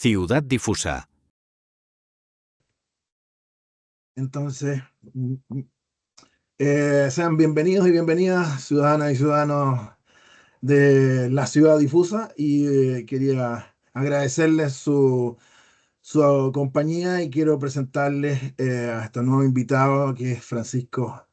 Ciudad Difusa. Entonces, sean bienvenidos y bienvenidas, ciudadanas y ciudadanos de la ciudad difusa, y quería agradecerles su compañía y quiero presentarles a este nuevo invitado que es Francisco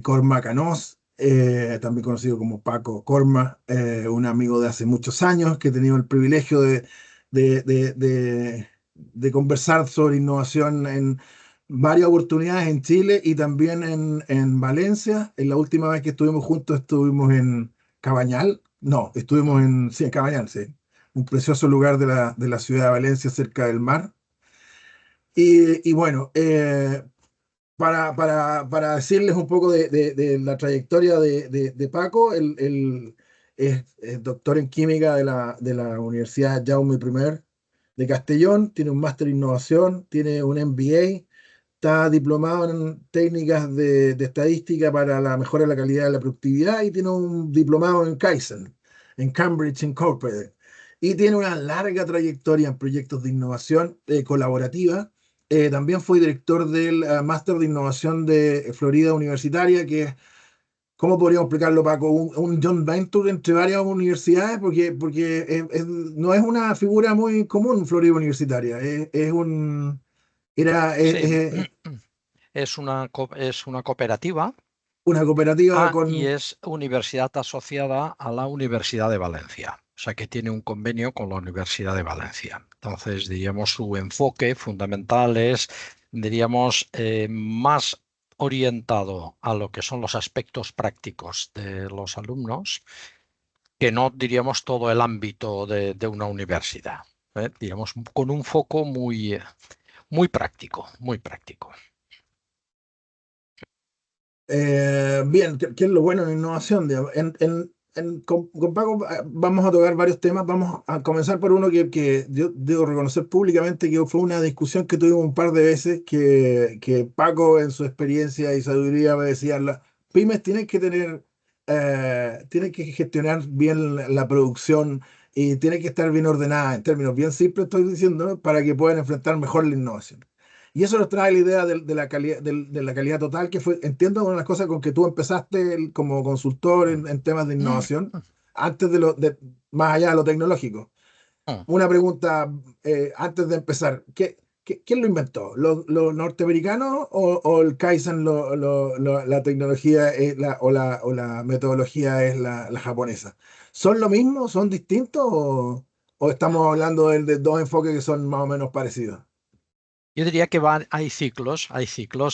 Corma Canós, también conocido como Paco Corma, un amigo de hace muchos años que he tenido el privilegio de, de- de- de conversar sobre innovación en varias oportunidades en Chile y también en Valencia. En la última vez que estuvimos juntos estuvimos en Cabañal, no, estuvimos sí, en Cabañal, sí, un precioso lugar de la ciudad de Valencia cerca del mar. Y bueno, para decirles un poco de la trayectoria de Paco, él es doctor en química de la Universidad Jaume I de Castellón, tiene un máster en innovación, tiene un MBA, está diplomado en técnicas de estadística para la mejora de la calidad de la productividad y tiene un diplomado en Kaizen, en Cambridge Incorporated. Y tiene una larga trayectoria en proyectos de innovación colaborativa. También fue director del Máster de Innovación de Florida Universitaria, que es, ¿cómo podríamos explicarlo, Paco? Un joint venture entre varias universidades, porque no es una figura muy común Florida Universitaria. Era Sí, es una cooperativa una cooperativa y con... es universidad asociada a la Universidad de Valencia. O sea que tiene un convenio con la Universidad de Valencia. Entonces, diríamos, su enfoque fundamental es, diríamos, más orientado a lo que son los aspectos prácticos de los alumnos, que no, diríamos, todo el ámbito de una universidad. Diríamos, con un foco muy práctico, muy práctico. Bien, ¿qué es lo bueno en innovación? Digamos? Con Paco vamos a tocar varios temas. Vamos a comenzar por uno que yo debo reconocer públicamente que fue una discusión que tuvimos un par de veces, que Paco en su experiencia y sabiduría me decía, las pymes tienen que gestionar bien la producción y tienen que estar bien ordenadas, en términos bien simples estoy diciendo, ¿no? Para que puedan enfrentar mejor la innovación. Y eso nos trae la idea de la calidad, de la calidad total, que fue, entiendo, una de las cosas con que tú empezaste como consultor en temas de innovación, antes más allá de lo tecnológico. Una pregunta antes de empezar, ¿quién lo inventó? ¿Los norteamericanos o el Kaizen, la tecnología o la metodología es la japonesa? ¿Son lo mismo? ¿Son distintos? ¿O estamos hablando de dos enfoques que son más o menos parecidos? Yo diría que hay ciclos,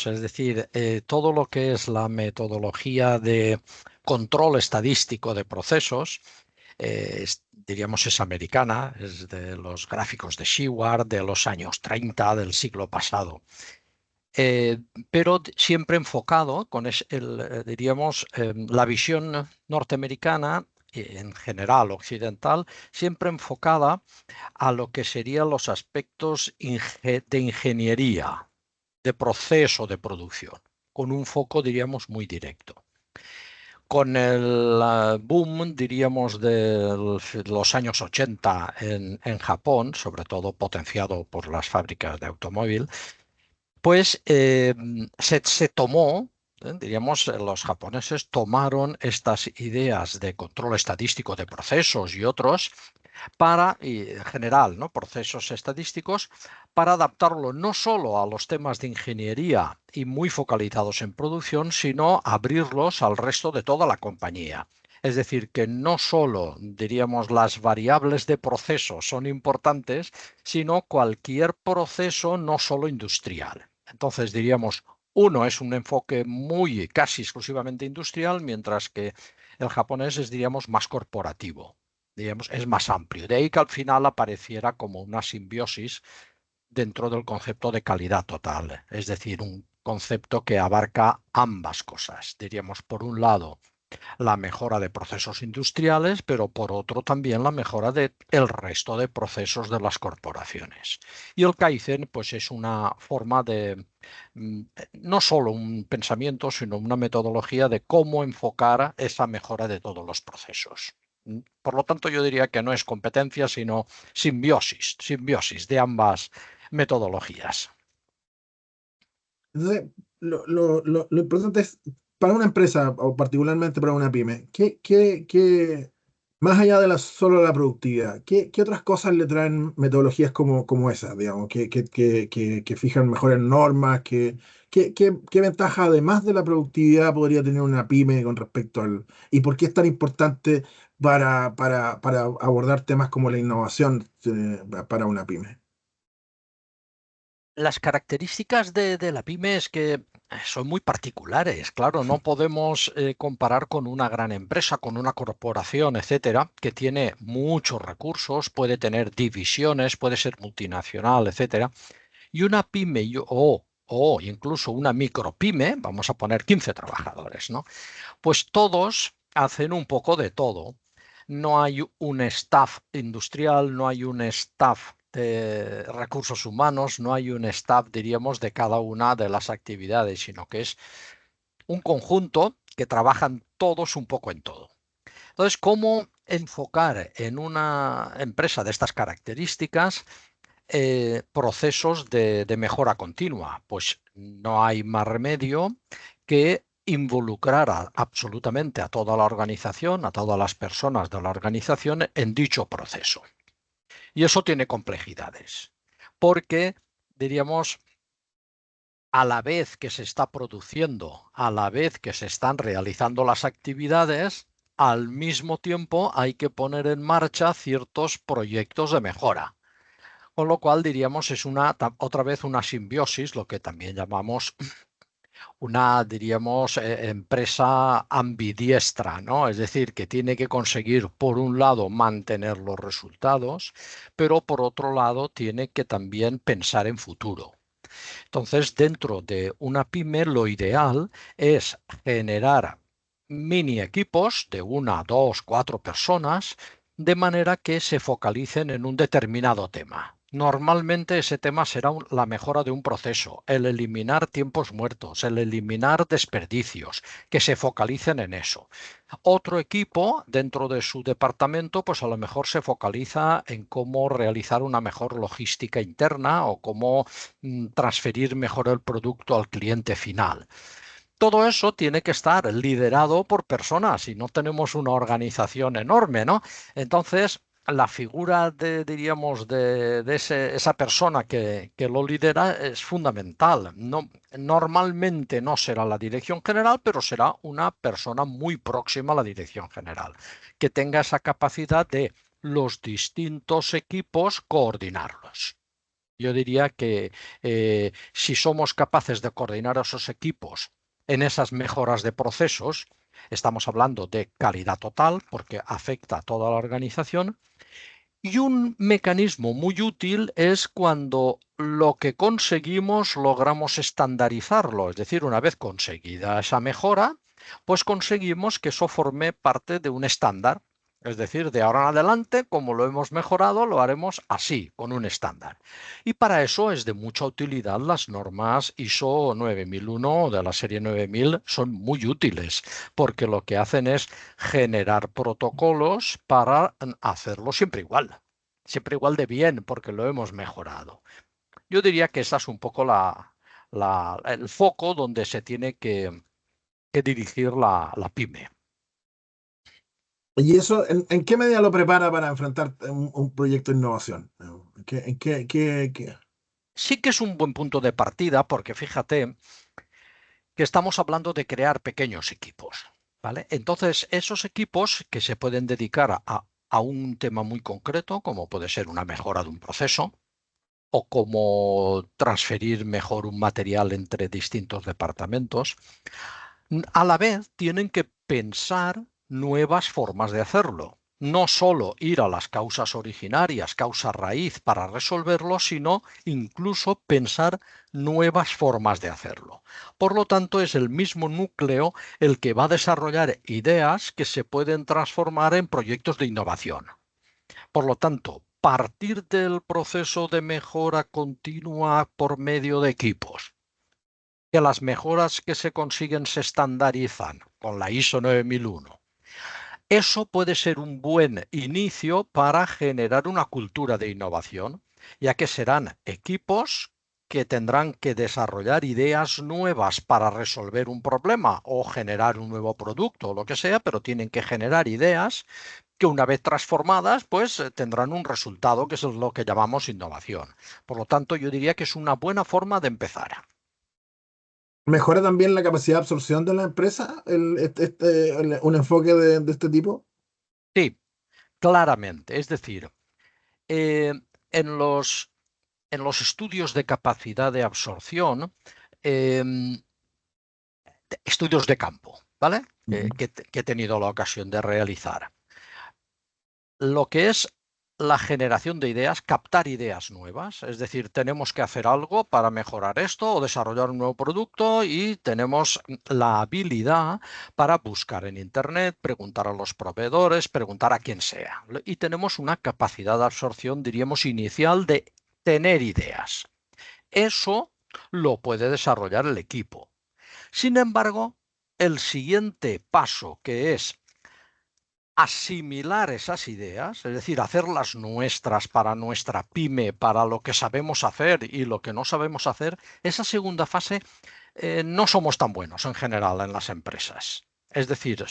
es decir, todo lo que es la metodología de control estadístico de procesos, diríamos, es americana, es de los gráficos de Shewhart de los años 30 del siglo pasado. Eh, pero siempre enfocado con diríamos, la visión norteamericana, en general occidental, siempre enfocada a lo que serían los aspectos de ingeniería, de proceso de producción, con un foco, diríamos, muy directo. Con el boom, diríamos, de los años 80 en Japón, sobre todo potenciado por las fábricas de automóvil, pues se tomó, diríamos, los japoneses tomaron estas ideas de control estadístico de procesos y otros y en general, ¿no? Procesos estadísticos, para adaptarlo no solo a los temas de ingeniería y muy focalizados en producción, sino abrirlos al resto de toda la compañía. Es decir, que no solo, diríamos, las variables de proceso son importantes, sino cualquier proceso no solo industrial. Entonces, diríamos, uno es un enfoque muy casi exclusivamente industrial, mientras que el japonés es, diríamos, más corporativo, digamos, es más amplio. De ahí que al final apareciera como una simbiosis dentro del concepto de calidad total, es decir, un concepto que abarca ambas cosas. Diríamos, por un lado, la mejora de procesos industriales, pero por otro también la mejora del resto de procesos de las corporaciones. Y el Kaizen, pues, es una forma de, no solo un pensamiento, sino una metodología de cómo enfocar esa mejora de todos los procesos. Por lo tanto, yo diría que no es competencia, sino simbiosis de ambas metodologías. Entonces, lo importante es, para una empresa o particularmente para una pyme, más allá de solo la productividad, qué otras cosas le traen metodologías como esas, digamos, que fijan mejores normas, qué ventaja además de la productividad podría tener una pyme con respecto y por qué es tan importante para abordar temas como la innovación para una pyme? Las características de la pyme es que son muy particulares. Claro, no podemos comparar con una gran empresa, con una corporación, etcétera, que tiene muchos recursos, puede tener divisiones, puede ser multinacional, etcétera. Y una pyme o incluso una micropyme, vamos a poner 15 trabajadores, ¿no? Pues todos hacen un poco de todo. No hay un staff industrial, no hay un staff de recursos humanos, no hay un staff, diríamos, de cada una de las actividades, sino que es un conjunto que trabajan todos un poco en todo. Entonces, ¿cómo enfocar en una empresa de estas características procesos de mejora continua? Pues no hay más remedio que involucrar absolutamente a toda la organización, a todas las personas de la organización en dicho proceso. Y eso tiene complejidades, porque, diríamos, a la vez que se está produciendo, a la vez que se están realizando las actividades, al mismo tiempo hay que poner en marcha ciertos proyectos de mejora. Con lo cual diríamos es otra vez una simbiosis, lo que también llamamos una, diríamos, empresa ambidiestra, ¿no? Es decir, que tiene que conseguir, por un lado, mantener los resultados, pero por otro lado, tiene que también pensar en futuro. Entonces, dentro de una pyme, lo ideal es generar mini equipos de una, dos, cuatro personas, de manera que se focalicen en un determinado tema. Normalmente ese tema será la mejora de un proceso, el eliminar tiempos muertos, el eliminar desperdicios, que se focalicen en eso. Otro equipo dentro de su departamento, pues a lo mejor se focaliza en cómo realizar una mejor logística interna o cómo transferir mejor el producto al cliente final. Todo eso tiene que estar liderado por personas y no tenemos una organización enorme, ¿no? Entonces, la figura diríamos, esa persona que lo lidera es fundamental. No, normalmente no será la dirección general, pero será una persona muy próxima a la dirección general, que tenga esa capacidad de los distintos equipos coordinarlos. Yo diría que si somos capaces de coordinar esos equipos en esas mejoras de procesos, estamos hablando de calidad total porque afecta a toda la organización. Y un mecanismo muy útil es cuando lo que conseguimos logramos estandarizarlo, es decir, una vez conseguida esa mejora, pues conseguimos que eso forme parte de un estándar. Es decir, de ahora en adelante, como lo hemos mejorado, lo haremos así, con un estándar. Y para eso es de mucha utilidad las normas ISO 9001 de la serie 9000, son muy útiles, porque lo que hacen es generar protocolos para hacerlo siempre igual de bien, porque lo hemos mejorado. Yo diría que esa es un poco el foco donde se tiene que dirigir la pyme. ¿Y eso en qué medida lo prepara para enfrentar un proyecto de innovación? ¿En qué? Sí que es un buen punto de partida, porque fíjate que estamos hablando de crear pequeños equipos, ¿vale? Entonces, esos equipos que se pueden dedicar a un tema muy concreto, como puede ser una mejora de un proceso, o cómo transferir mejor un material entre distintos departamentos, a la vez tienen que pensar nuevas formas de hacerlo. No solo ir a las causas originarias, causa raíz para resolverlo, sino incluso pensar nuevas formas de hacerlo. Por lo tanto, es el mismo núcleo el que va a desarrollar ideas que se pueden transformar en proyectos de innovación. Por lo tanto, partir del proceso de mejora continua por medio de equipos, que las mejoras que se consiguen se estandarizan con la ISO 9001 Eso puede ser un buen inicio para generar una cultura de innovación, ya que serán equipos que tendrán que desarrollar ideas nuevas para resolver un problema o generar un nuevo producto o lo que sea, pero tienen que generar ideas que una vez transformadas, pues tendrán un resultado que es lo que llamamos innovación. Por lo tanto, yo diría que es una buena forma de empezar. ¿Mejora también la capacidad de absorción de la empresa un enfoque de este tipo? Sí, claramente. Es decir, eh, en los estudios de capacidad de absorción, eh, estudios de campo, ¿vale? Ujú. Que he tenido la ocasión de realizar. Lo que es la generación de ideas, captar ideas nuevas, es decir, tenemos que hacer algo para mejorar esto o desarrollar un nuevo producto y tenemos la habilidad para buscar en Internet, preguntar a los proveedores, preguntar a quien sea. Y tenemos una capacidad de absorción, diríamos, inicial de tener ideas. Eso lo puede desarrollar el equipo. Sin embargo, el siguiente paso, que es asimilar esas ideas, es decir, hacerlas nuestras para nuestra pyme, para lo que sabemos hacer y lo que no sabemos hacer, esa segunda fase no somos tan buenos en general en las empresas. Es decir,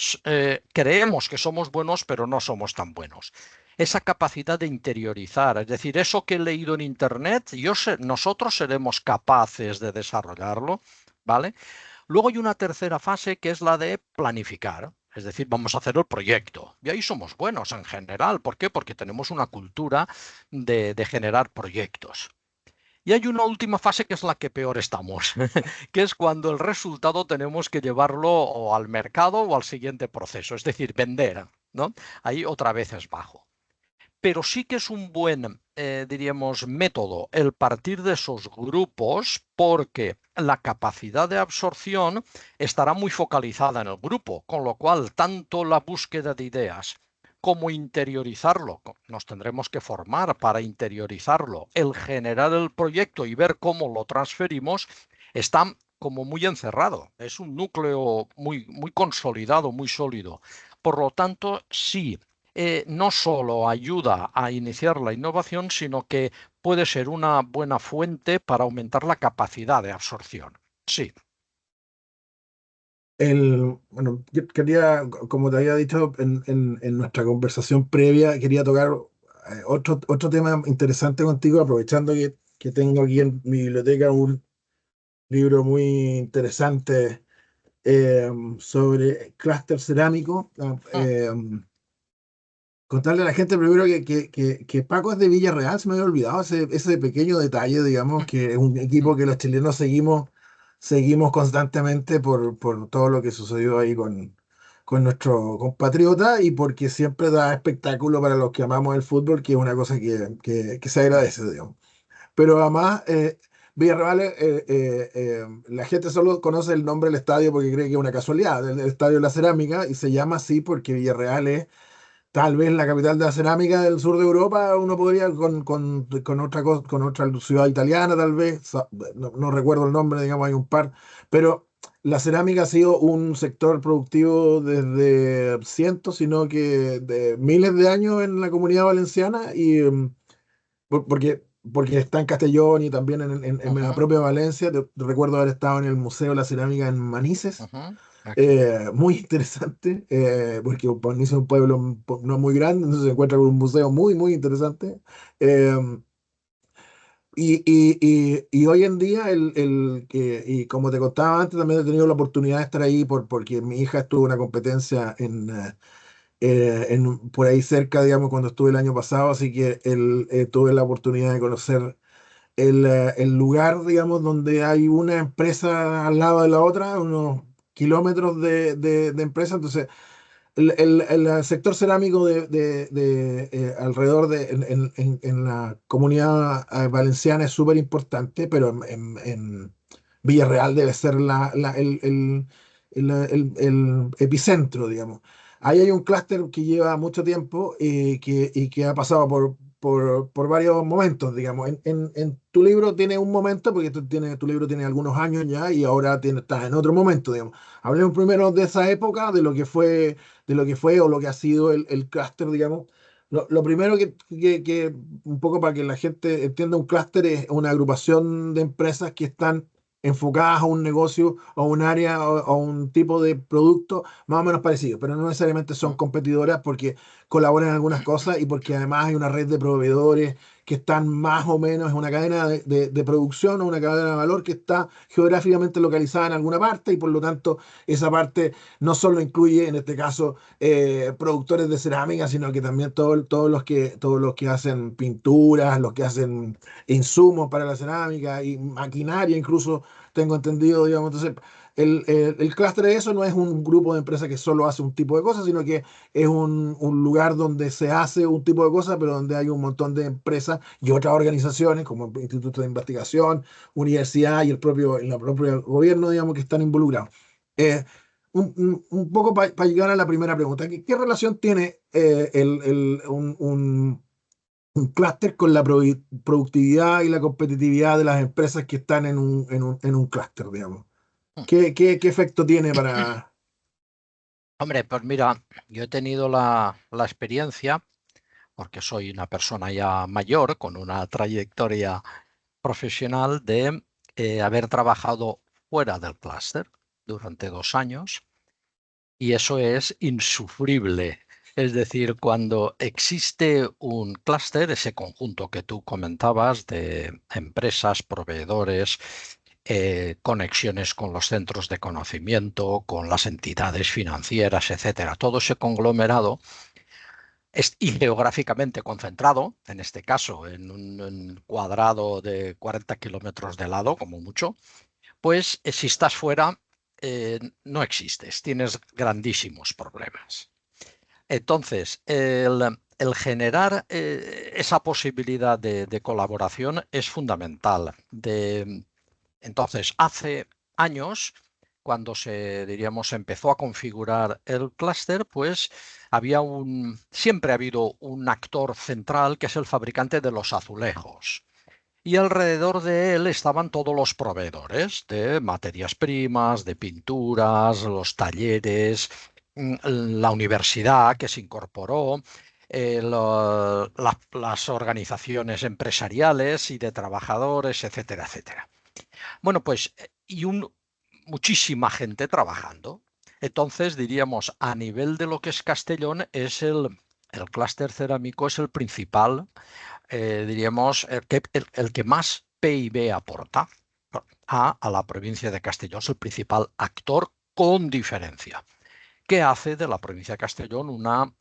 creemos que somos buenos, pero no somos tan buenos. Esa capacidad de interiorizar, es decir, eso que he leído en Internet, nosotros seremos capaces de desarrollarlo, ¿vale? Luego hay una tercera fase que es la de planificar. Es decir, vamos a hacer el proyecto. Y ahí somos buenos en general. ¿Por qué? Porque tenemos una cultura de generar proyectos. Y hay una última fase que es la que peor estamos, que es cuando el resultado tenemos que llevarlo o al mercado o al siguiente proceso, es decir, vender, ¿no? Ahí otra vez es bajo. Pero sí que es un buen, diríamos, método el partir de esos grupos porque la capacidad de absorción estará muy focalizada en el grupo, con lo cual tanto la búsqueda de ideas como interiorizarlo, nos tendremos que formar para interiorizarlo, el generar el proyecto y ver cómo lo transferimos, está como muy encerrado, es un núcleo muy, muy consolidado, muy sólido. Por lo tanto, sí, no solo ayuda a iniciar la innovación, sino que puede ser una buena fuente para aumentar la capacidad de absorción. Sí. Bueno, yo quería, como te había dicho en nuestra conversación previa, quería tocar otro tema interesante contigo, aprovechando que tengo aquí en mi biblioteca un libro muy interesante sobre clúster cerámico. Mm, Contarle a la gente primero que Paco es de Villarreal, se me había olvidado ese pequeño detalle, digamos, mm, que es un equipo mm, que los chilenos seguimos constantemente por todo lo que sucedió ahí con nuestro compatriota y porque siempre da espectáculo para los que amamos el fútbol, que es una cosa que se mm, agradece, digamos. Pero además, Villarreal, la gente solo conoce el nombre del estadio porque cree que es una casualidad, el Estadio de la Cerámica, y se llama así porque Villarreal es tal vez la capital de la cerámica del sur de Europa. Uno podría con otra ciudad italiana, tal vez, no recuerdo el nombre, digamos, hay un par, pero la cerámica ha sido un sector productivo desde cientos, sino que de miles de años en la Comunidad Valenciana y porque está en Castellón y también en la ujú, propia Valencia. Recuerdo haber estado en el Museo de la Cerámica en Manises, ujú. Aquí. muy interesante, porque Niza es un pueblo no muy grande, entonces se encuentra con un museo muy interesante. Eh, y hoy en día, y como te contaba antes, también he tenido la oportunidad de estar ahí porque mi hija estuvo en una competencia por ahí cerca, digamos, cuando estuve el año pasado, así que tuve la oportunidad de conocer el lugar, digamos, donde hay una empresa al lado de la otra, unos kilómetros de empresa. Entonces, el sector cerámico alrededor en la comunidad valenciana es súper importante, pero en Villarreal debe ser el epicentro, digamos. Ahí hay un clúster que lleva mucho tiempo y que ha pasado por varios momentos, digamos. En tu libro tiene un momento, porque tu libro tiene algunos años ya y ahora estás en otro momento, digamos. Hablemos primero de esa época, de lo que fue o lo que ha sido el clúster, digamos. Lo primero un poco para que la gente entienda, un clúster es una agrupación de empresas que están enfocadas a un negocio o a un área o a un tipo de producto más o menos parecido, pero no necesariamente son competidoras porque colaboran en algunas cosas y porque además hay una red de proveedores que están más o menos en una cadena de producción o una cadena de valor que está geográficamente localizada en alguna parte y por lo tanto esa parte no solo incluye en este caso productores de cerámica, sino que también todos los que hacen pinturas, los que hacen insumos para la cerámica y maquinaria incluso, tengo entendido, digamos. Entonces, el clúster de eso no es un grupo de empresas que solo hace un tipo de cosas, sino que es un lugar donde se hace un tipo de cosas, pero donde hay un montón de empresas y otras organizaciones como institutos de investigación, universidad y el propio gobierno, digamos, que están involucrados. Eh, un poco para llegar a la primera pregunta, ¿qué relación tiene un clúster con la productividad y la competitividad de las empresas que están en un clúster, digamos? ¿Qué efecto tiene para... Hombre, pues mira, yo he tenido la experiencia, porque soy una persona ya mayor, con una trayectoria profesional, de haber trabajado fuera del clúster durante 2 años, y eso es insufrible. Es decir, cuando existe un clúster, ese conjunto que tú comentabas de empresas, proveedores, conexiones con los centros de conocimiento, con las entidades financieras, etcétera, todo ese conglomerado y geográficamente concentrado, en este caso en un cuadrado de 40 kilómetros de lado, como mucho, pues si estás fuera, no existes, tienes grandísimos problemas. Entonces, el generar esa posibilidad de colaboración es fundamental. Entonces, hace años, cuando diríamos, empezó a configurar el clúster, pues siempre ha habido un actor central que es el fabricante de los azulejos. Y alrededor de él estaban todos los proveedores de materias primas, de pinturas, los talleres, la universidad que se incorporó, las organizaciones empresariales y de trabajadores, etcétera, etcétera. Bueno, pues, muchísima gente trabajando. Entonces, diríamos, a nivel de lo que es Castellón, el clúster cerámico es el principal, diríamos, el que más PIB aporta a la provincia de Castellón, es el principal actor con diferencia, que hace de la provincia de Castellón una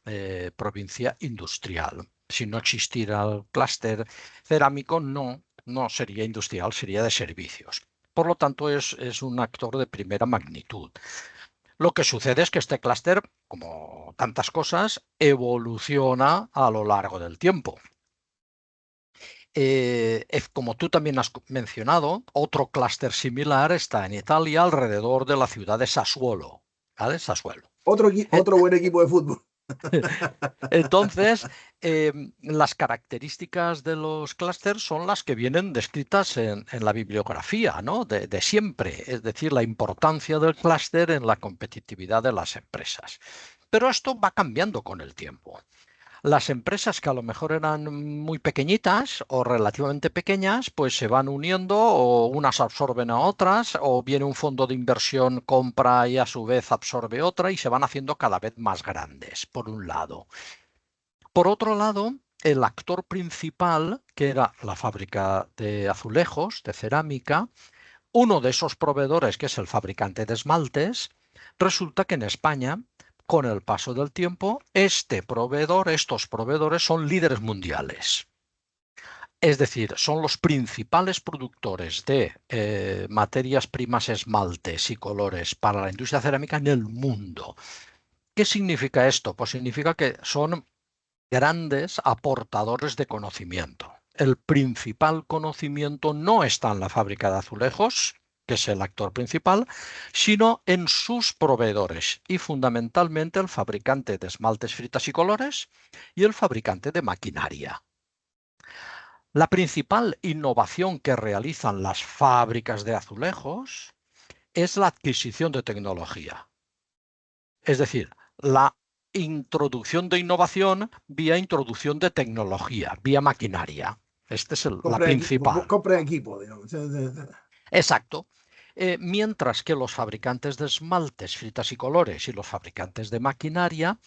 provincia industrial. Si no existiera el clúster cerámico, no sería industrial, sería de servicios. Por lo tanto, es un actor de primera magnitud. Lo que sucede es que este clúster, como tantas cosas, evoluciona a lo largo del tiempo. Como tú también has mencionado, otro clúster similar está en Italia, alrededor de la ciudad de Sassuolo, ¿vale? Sassuolo. Eh, Otro buen equipo de fútbol. Entonces, las características de los clústeres son las que vienen descritas en la bibliografía, ¿no? De siempre, es decir, la importancia del clúster en la competitividad de las empresas. Pero esto va cambiando con el tiempo. Las empresas que a lo mejor eran muy pequeñitas o relativamente pequeñas, pues se van uniendo o unas absorben a otras o viene un fondo de inversión, compra y a su vez absorbe otra y se van haciendo cada vez más grandes, por un lado. Por otro lado, el actor principal, que era la fábrica de azulejos, de cerámica, uno de esos proveedores, que es el fabricante de esmaltes, resulta que en España, con el paso del tiempo, estos proveedores son líderes mundiales. Es decir, son los principales productores de materias primas, esmaltes y colores para la industria cerámica en el mundo. ¿Qué significa esto? Pues significa que son grandes aportadores de conocimiento. El principal conocimiento no está en la fábrica de azulejos, que es el actor principal, sino en sus proveedores y fundamentalmente el fabricante de esmaltes, fritas y colores y el fabricante de maquinaria. La principal innovación que realizan las fábricas de azulejos es la adquisición de tecnología. Es decir, la introducción de innovación vía introducción de tecnología, vía maquinaria. Esta es la principal. Compra de equipo, digamos. Exacto. Mientras que los fabricantes de esmaltes, fritas y colores y los fabricantes de maquinaria,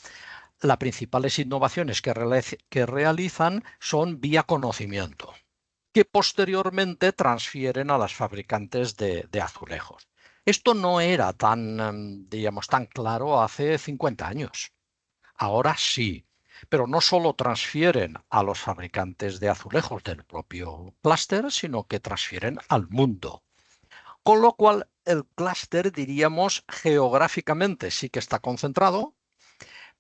las principales innovaciones que realizan son vía conocimiento, que posteriormente transfieren a las fabricantes de azulejos. Esto no era tan, digamos, tan claro hace 50 años. Ahora sí, pero no solo transfieren a los fabricantes de azulejos del propio clúster, sino que transfieren al mundo. Con lo cual, el clúster, diríamos, geográficamente sí que está concentrado,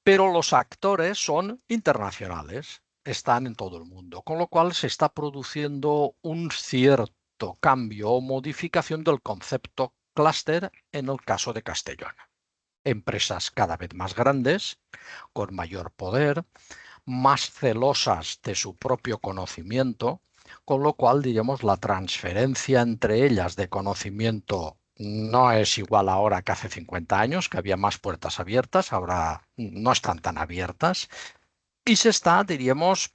pero los actores son internacionales, están en todo el mundo, con lo cual se está produciendo un cierto cambio o modificación del concepto clúster en el caso de Castellón. Empresas cada vez más grandes, con mayor poder, más celosas de su propio conocimiento, con lo cual, diríamos, la transferencia entre ellas de conocimiento no es igual ahora que hace 50 años, que había más puertas abiertas, ahora no están tan abiertas, y se está, diríamos,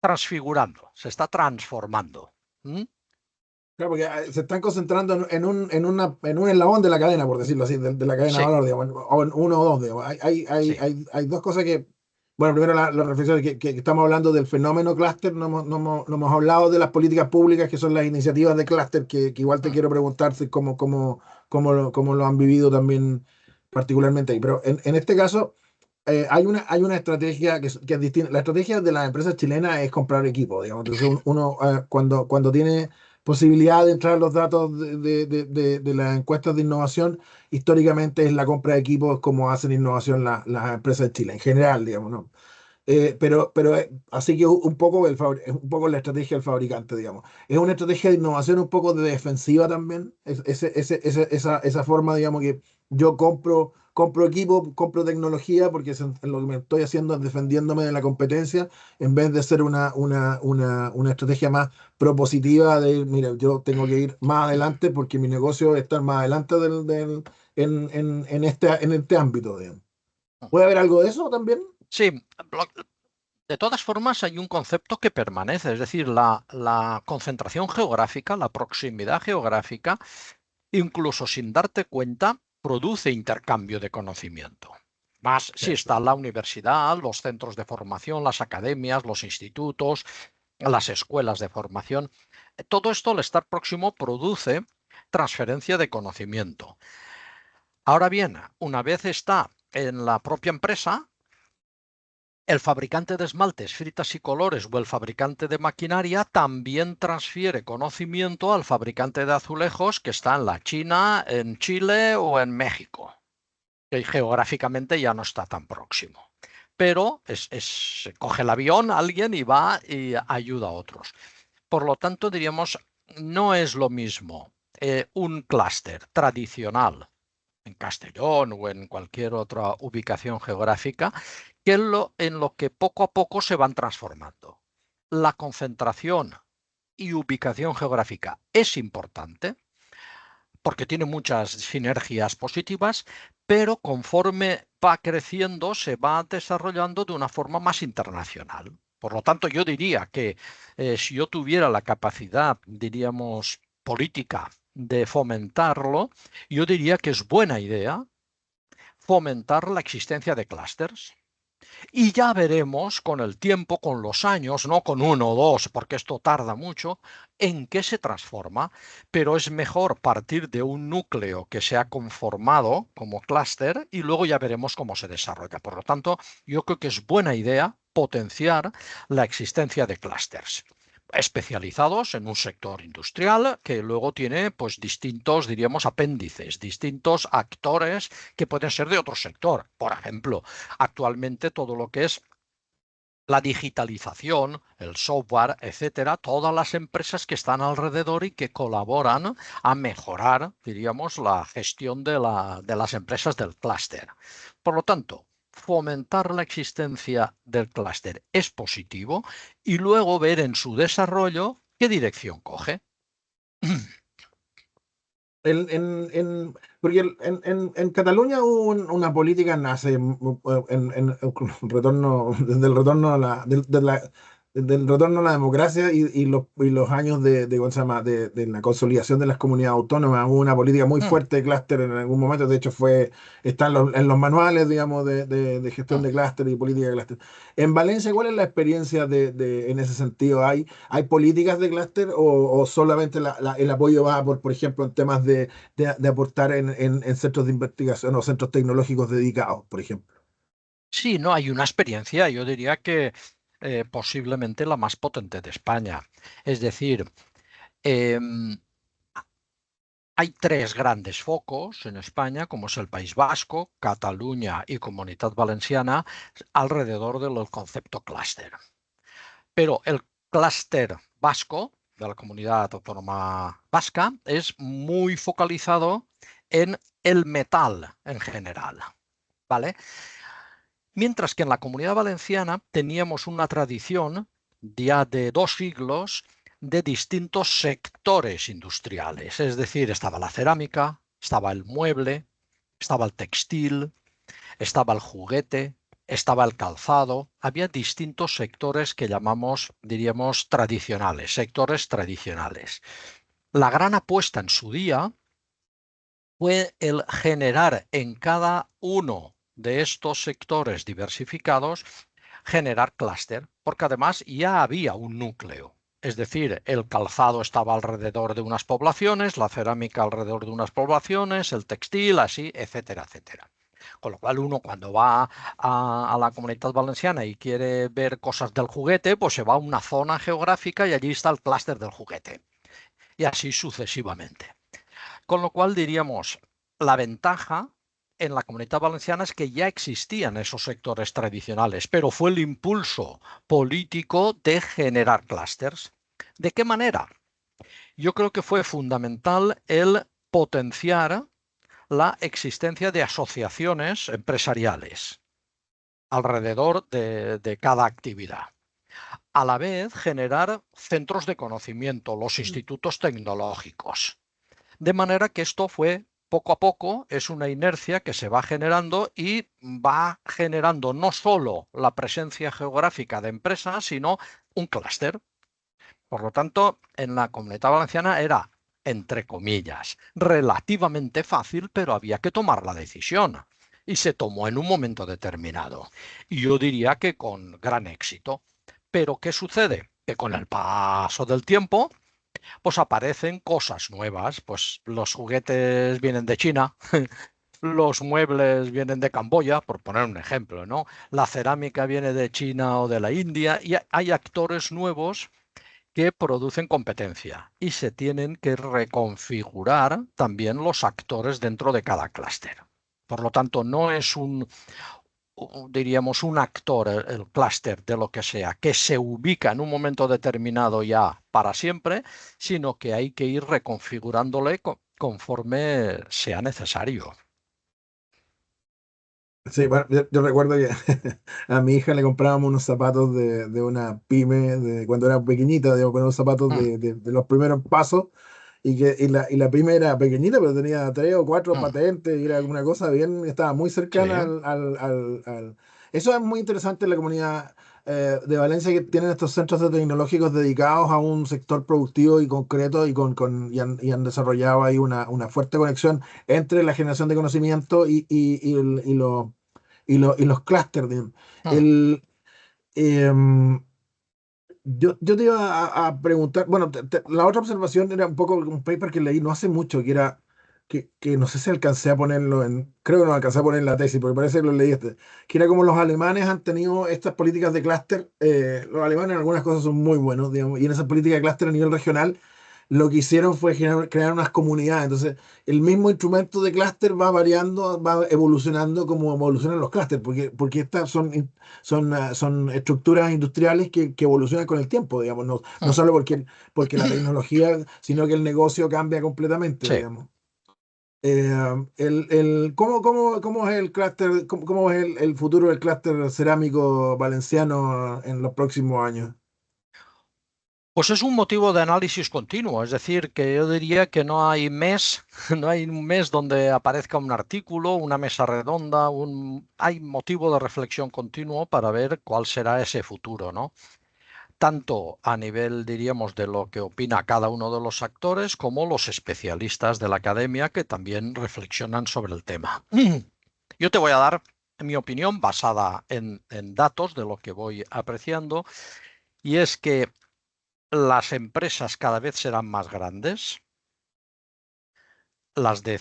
transfigurando, se está transformando. ¿Mm? Claro, porque se están concentrando en un eslabón de la cadena, por decirlo así, de la cadena de Sí, valor, digamos, o en uno o dos, digamos. sí. Hay dos cosas que, bueno, primero la reflexión que estamos hablando del fenómeno clúster, no hemos hablado de las políticas públicas que son las iniciativas de clúster, que igual te Mm. quiero preguntar si cómo lo han vivido también particularmente ahí. Pero en este caso hay una estrategia que es distinta. La estrategia de las empresas chilenas es comprar equipo, digamos. Entonces uno cuando tiene posibilidad de entrar a los datos de las encuestas de innovación, históricamente es la compra de equipos como hacen innovación las empresas de Chile, en general, digamos, ¿no? Así que es un poco la estrategia del fabricante, digamos. Es una estrategia de innovación un poco de defensiva también. Esa forma, digamos, que yo compro equipo, compro tecnología, porque lo que me estoy haciendo es defendiéndome de la competencia, en vez de ser una estrategia más propositiva de, mira, yo tengo que ir más adelante porque mi negocio está más adelante en este ámbito, digamos. ¿Puede haber algo de eso también? Sí, de todas formas hay un concepto que permanece, es decir, la concentración geográfica, la proximidad geográfica, incluso sin darte cuenta, produce intercambio de conocimiento. Más si Eso. está la universidad, los centros de formación, las academias, los institutos, las escuelas de formación. Todo esto, al estar próximo, produce transferencia de conocimiento. Ahora bien, una vez está en la propia empresa, el fabricante de esmaltes, fritas y colores o el fabricante de maquinaria también transfiere conocimiento al fabricante de azulejos que está en la China, en Chile o en México, que geográficamente ya no está tan próximo. Pero se coge el avión alguien y va y ayuda a otros. Por lo tanto, diríamos, no es lo mismo un clúster tradicional en Castellón o en cualquier otra ubicación geográfica, que en lo que poco a poco se van transformando. La concentración y ubicación geográfica es importante porque tiene muchas sinergias positivas, pero conforme va creciendo se va desarrollando de una forma más internacional. Por lo tanto, yo diría que si yo tuviera la capacidad, diríamos, política de fomentarlo, yo diría que es buena idea fomentar la existencia de clústeres. Y ya veremos con el tiempo, con los años, no con uno o dos, porque esto tarda mucho, en qué se transforma, pero es mejor partir de un núcleo que se ha conformado como clúster y luego ya veremos cómo se desarrolla. Por lo tanto, yo creo que es buena idea potenciar la existencia de clústeres especializados en un sector industrial que luego tiene pues distintos, diríamos, apéndices, distintos actores que pueden ser de otro sector. Por ejemplo, actualmente todo lo que es la digitalización, el software, etcétera, todas las empresas que están alrededor y que colaboran a mejorar, diríamos, la gestión de las empresas del clúster. Por lo tanto, fomentar la existencia del clúster es positivo y luego ver en su desarrollo qué dirección coge. Porque en Cataluña hubo una política nace retorno, desde el retorno a del retorno a la democracia y los años ¿cómo se llama? De la consolidación de las comunidades autónomas. Hubo una política muy Mm, fuerte de clúster en algún momento. De hecho, está en los manuales, digamos, de gestión mm. de clúster y política de clúster. En Valencia, ¿cuál es la experiencia en ese sentido? ¿Hay políticas de clúster o solamente el apoyo va por ejemplo, en temas de aportar en centros de investigación o centros tecnológicos dedicados, por ejemplo? Sí, no, hay una experiencia, yo diría que posiblemente la más potente de España. Es decir, em, hay tres grandes focos en España, como es el País Vasco, Cataluña y Comunidad Valenciana, alrededor del concepto clúster. Pero el clúster vasco de la comunidad autónoma vasca es muy focalizado en el metal en general, ¿vale? Mientras que en la comunidad valenciana teníamos una tradición ya de 2 siglos de distintos sectores industriales. Es decir, estaba la cerámica, estaba el mueble, estaba el textil, estaba el juguete, estaba el calzado. Había distintos sectores que llamamos, diríamos, tradicionales, sectores tradicionales. La gran apuesta en su día fue el generar en cada uno de estos sectores diversificados, generar clúster, porque además ya había un núcleo. Es decir, el calzado estaba alrededor de unas poblaciones, la cerámica alrededor de unas poblaciones, el textil, así, etcétera, etcétera. Con lo cual uno cuando va a la Comunidad Valenciana y quiere ver cosas del juguete, pues se va a una zona geográfica y allí está el clúster del juguete. Y así sucesivamente. Con lo cual diríamos, la ventaja en la Comunidad Valenciana es que ya existían esos sectores tradicionales, pero fue el impulso político de generar clústeres. ¿De qué manera? Yo creo que fue fundamental el potenciar la existencia de asociaciones empresariales alrededor de cada actividad. A la vez, generar centros de conocimiento, los institutos tecnológicos. De manera que esto fue poco a poco, es una inercia que se va generando y va generando no solo la presencia geográfica de empresas, sino un clúster. Por lo tanto, en la Comunidad Valenciana era, entre comillas, relativamente fácil, pero había que tomar la decisión. Y se tomó en un momento determinado. Y yo diría que con gran éxito. Pero ¿qué sucede? Que con el paso del tiempo, pues aparecen cosas nuevas. Pues los juguetes vienen de China, los muebles vienen de Camboya, por poner un ejemplo, ¿no? La cerámica viene de China o de la India y hay actores nuevos que producen competencia y se tienen que reconfigurar también los actores dentro de cada clúster. Por lo tanto, no es diríamos, un actor, el clúster de lo que sea, que se ubica en un momento determinado ya para siempre, sino que hay que ir reconfigurándole conforme sea necesario. Sí, bueno, yo recuerdo que a mi hija le comprábamos unos zapatos de una pyme de cuando era pequeñita, digamos, unos zapatos Mm, de los primeros pasos, y la pyme era pequeñita, pero tenía 3 o 4 mm. patentes, y era una cosa bien, estaba muy Sí, cercana Eso es muy interesante en la comunidad de Valencia, que tienen estos centros de tecnológicos dedicados a un sector productivo y concreto, y han desarrollado ahí una fuerte conexión entre la generación de conocimiento y los clústeres. mm, El, em, yo te iba a preguntar, bueno, la otra observación era un poco un paper que leí no hace mucho, que no sé si alcancé a ponerlo creo que no alcancé a poner en la tesis, porque parece que lo leí que era como los alemanes han tenido estas políticas de clúster. Los alemanes en algunas cosas son muy buenos, digamos, y en esas políticas de clúster a nivel regional lo que hicieron fue crear unas comunidades. Entonces, el mismo instrumento de clúster va variando, va evolucionando como evolucionan los clústeres, porque estas son estructuras industriales que evolucionan con el tiempo, digamos, no mm. solo porque la tecnología, sino que el negocio cambia completamente, Sí. digamos. Eh, ¿Cómo es el clúster, cómo es el futuro del clúster cerámico valenciano en los próximos años? Pues es un motivo de análisis continuo, es decir, que yo diría que no hay mes, no hay un mes donde aparezca un artículo, una mesa redonda, hay motivo de reflexión continuo para ver cuál será ese futuro, ¿no? Tanto a nivel, diríamos, de lo que opina cada uno de los actores, como los especialistas de la academia que también reflexionan sobre el tema. Yo te voy a dar mi opinión basada en datos de lo que voy apreciando, y es que las empresas cada vez serán más grandes, las de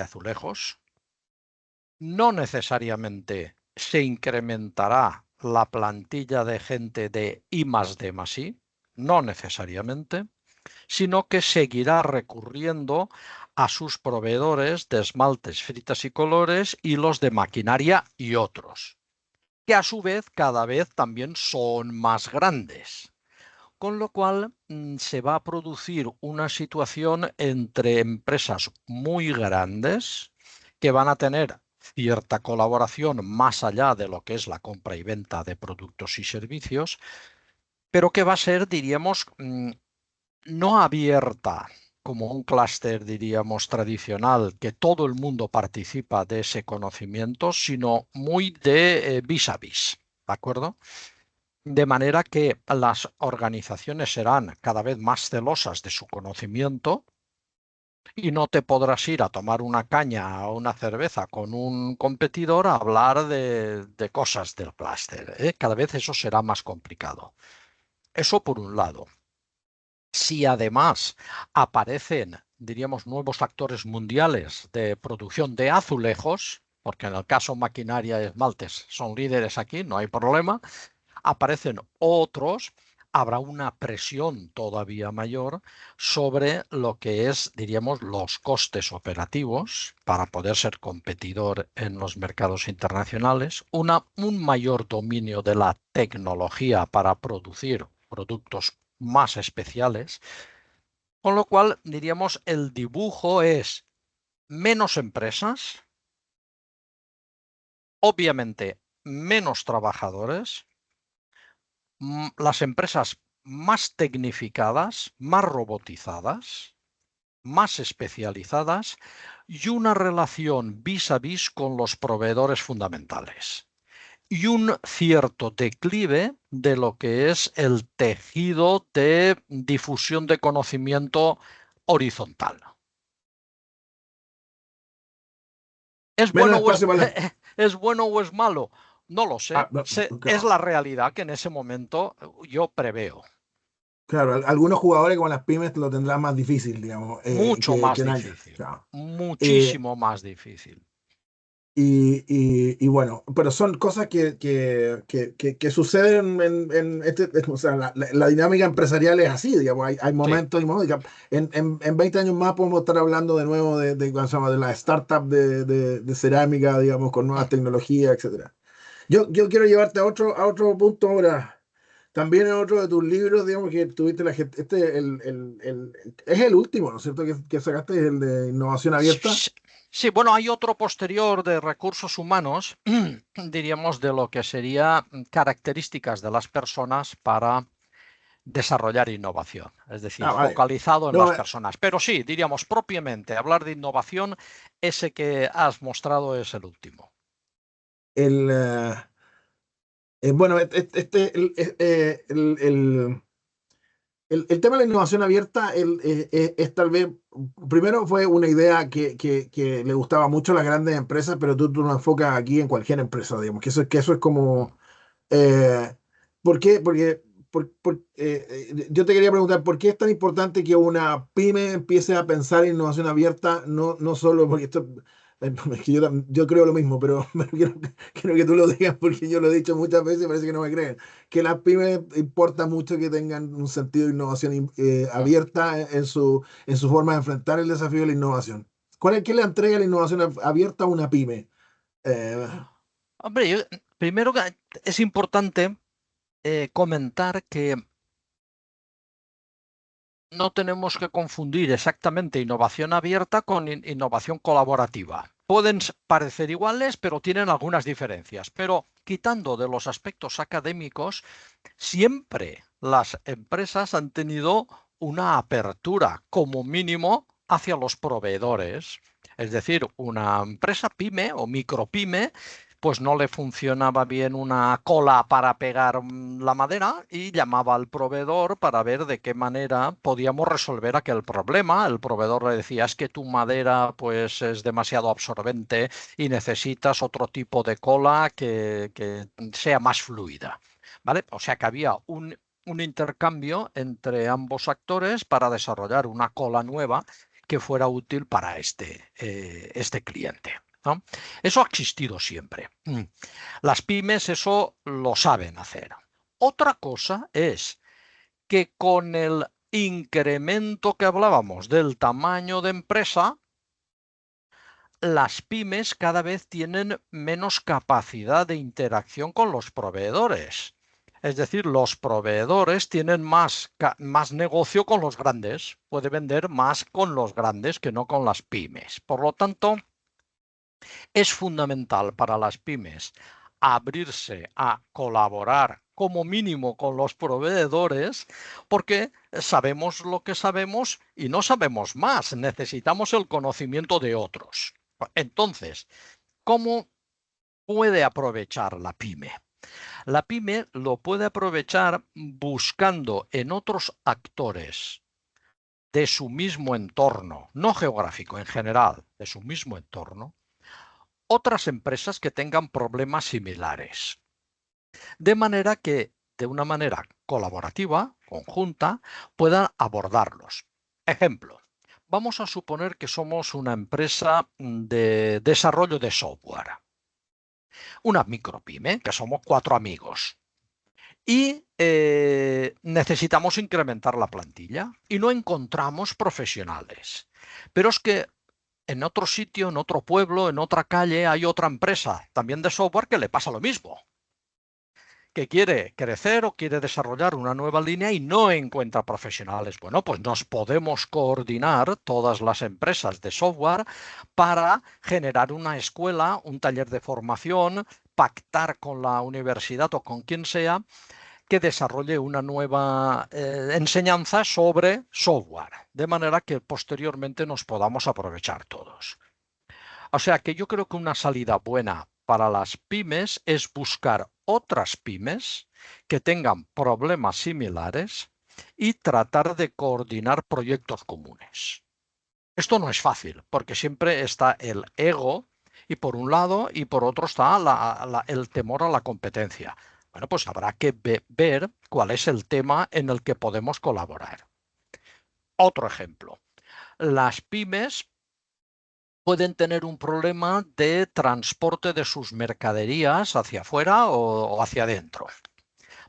azulejos. No necesariamente se incrementará la plantilla de gente de I más D más I, no necesariamente, sino que seguirá recurriendo a sus proveedores de esmaltes, fritas y colores y los de maquinaria y otros, que a su vez cada vez también son más grandes. Con lo cual se va a producir una situación entre empresas muy grandes que van a tener cierta colaboración más allá de lo que es la compra y venta de productos y servicios, pero que va a ser, diríamos, no abierta como un clúster, diríamos, tradicional, que todo el mundo participa de ese conocimiento, sino muy de vis a vis, ¿de acuerdo? De manera que las organizaciones serán cada vez más celosas de su conocimiento y no te podrás ir a tomar una caña o una cerveza con un competidor a hablar de cosas del clúster, ¿eh? Cada vez eso será más complicado. Eso por un lado. Si además aparecen, diríamos, nuevos actores mundiales de producción de azulejos, porque en el caso maquinaria y esmaltes son líderes aquí, no hay problema, aparecen otros, habrá una presión todavía mayor sobre lo que es, diríamos, los costes operativos para poder ser competidor en los mercados internacionales, un mayor dominio de la tecnología para producir productos más especiales, con lo cual, diríamos, el dibujo es menos empresas, obviamente menos trabajadores, las empresas más tecnificadas, más robotizadas, más especializadas y una relación vis a vis con los proveedores fundamentales. Y un cierto declive de lo que es el tejido de difusión de conocimiento horizontal. ¿Es Menos bueno o espacio para... es bueno o es malo? No lo sé. No, Es claro, la realidad que en ese momento yo preveo. claro, algunos jugadores como las pymes lo tendrán más difícil, digamos, Mucho que más en años. difícil, Claro. Eh, muchísimo más difícil. y bueno, pero son cosas que suceden o sea, la dinámica empresarial es así, digamos, hay Sí, momentos y momentos. En 20 años más podemos estar hablando de nuevo ¿cómo se llama? De la startup de cerámica, digamos, con nuevas tecnologías, etcétera. Yo quiero llevarte a otro punto ahora. También en otro de tus libros, digamos, que tuviste la gente, es el último, ¿no es cierto? Que sacaste, el de innovación abierta. sí, sí, bueno, hay otro posterior de recursos humanos, diríamos, de lo que sería características de las personas para desarrollar innovación, es decir, Ah, vale. focalizado en No, las personas. Pero sí, diríamos propiamente, hablar de innovación, ese que has mostrado es el último. el, bueno, el tema de la innovación abierta es tal vez, primero fue una idea que le gustaba mucho a las grandes empresas, pero tú lo enfocas aquí en cualquier empresa, digamos, que eso es como... Eh, ¿Por qué? Porque yo te quería preguntar, ¿por qué es tan importante que una pyme empiece a pensar en innovación abierta? No, no solo porque esto, es que yo creo lo mismo, pero, pero quiero que tú lo digas porque yo lo he dicho muchas veces y parece que no me creen. Que las pymes importa mucho que tengan un sentido de innovación abierta en su forma de enfrentar el desafío de la innovación. ¿Qué le entrega la innovación abierta a una pyme? Eh, Hombre, primero es importante comentar que no tenemos que confundir exactamente innovación abierta con innovación colaborativa. Pueden parecer iguales, pero tienen algunas diferencias. Pero quitando de los aspectos académicos, siempre las empresas han tenido una apertura, como mínimo, hacia los proveedores. Es decir, una empresa pyme o micropyme pues no le funcionaba bien una cola para pegar la madera y llamaba al proveedor para ver de qué manera podíamos resolver aquel problema. El proveedor le decía, es que tu madera pues es demasiado absorbente y necesitas otro tipo de cola que sea más fluida. ¿Vale? O sea que había un intercambio entre ambos actores para desarrollar una cola nueva que fuera útil para este cliente, ¿no? Eso ha existido siempre. Las pymes eso lo saben hacer. Otra cosa es que con el incremento que hablábamos del tamaño de empresa, las pymes cada vez tienen menos capacidad de interacción con los proveedores. Es decir, los proveedores tienen más negocio con los grandes, puede vender más con los grandes que no con las pymes. Por lo tanto, es fundamental para las pymes abrirse a colaborar como mínimo con los proveedores porque sabemos lo que sabemos y no sabemos más, necesitamos el conocimiento de otros. Entonces, ¿cómo puede aprovechar la pyme? La pyme lo puede aprovechar buscando en otros actores de su mismo entorno, no geográfico en general, de su mismo entorno, otras empresas que tengan problemas similares. De manera que, de una manera colaborativa, conjunta, puedan abordarlos. Ejemplo, vamos a suponer que somos una empresa de desarrollo de software, una micropyme, que somos 4 amigos. Y necesitamos incrementar la plantilla y no encontramos profesionales. Pero es que en otro sitio, en otro pueblo, en otra calle, hay otra empresa también de software que le pasa lo mismo, que quiere crecer o quiere desarrollar una nueva línea y no encuentra profesionales. Bueno, pues nos podemos coordinar todas las empresas de software para generar una escuela, un taller de formación, pactar con la universidad o con quien sea que desarrolle una nueva enseñanza sobre software, de manera que posteriormente nos podamos aprovechar todos. O sea que yo creo que una salida buena para las pymes es buscar otras pymes que tengan problemas similares y tratar de coordinar proyectos comunes. Esto no es fácil, porque siempre está el ego y por un lado y por otro está el temor a la competencia. Bueno, pues habrá que ver cuál es el tema en el que podemos colaborar. Otro ejemplo, las pymes pueden tener un problema de transporte de sus mercaderías hacia afuera o hacia adentro.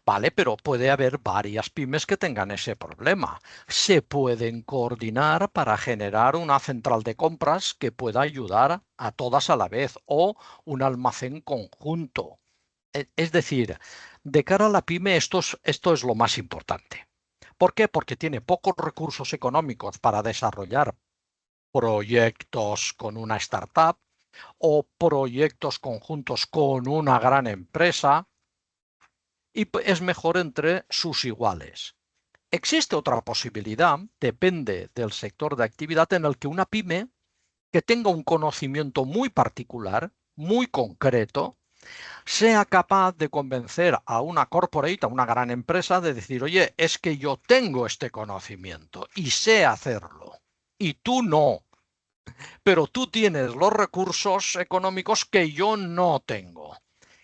Vale, pero puede haber varias pymes que tengan ese problema. Se pueden coordinar para generar una central de compras que pueda ayudar a todas a la vez o un almacén conjunto. Es decir, de cara a la pyme esto es lo más importante. ¿Por qué? Porque tiene pocos recursos económicos para desarrollar proyectos con una startup o proyectos conjuntos con una gran empresa y es mejor entre sus iguales. Existe otra posibilidad, depende del sector de actividad, en el que una pyme que tenga un conocimiento muy particular, muy concreto, sea capaz de convencer a una corporate, a una gran empresa, de decir, oye, es que yo tengo este conocimiento y sé hacerlo, y tú no, pero tú tienes los recursos económicos que yo no tengo.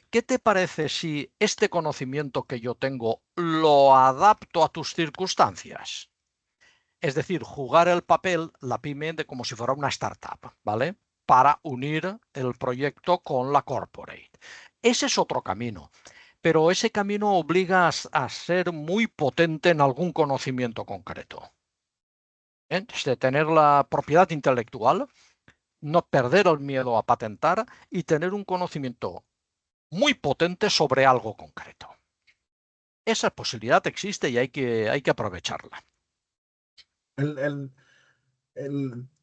¿Qué te parece si este conocimiento que yo tengo lo adapto a tus circunstancias? Es decir, jugar el papel, la pyme, de como si fuera una startup, ¿vale? Para unir el proyecto con la corporate. Ese es otro camino, pero ese camino obliga a ser muy potente en algún conocimiento concreto. Es de tener la propiedad intelectual, no perder el miedo a patentar y tener un conocimiento muy potente sobre algo concreto. Esa posibilidad existe y hay que aprovecharla. el,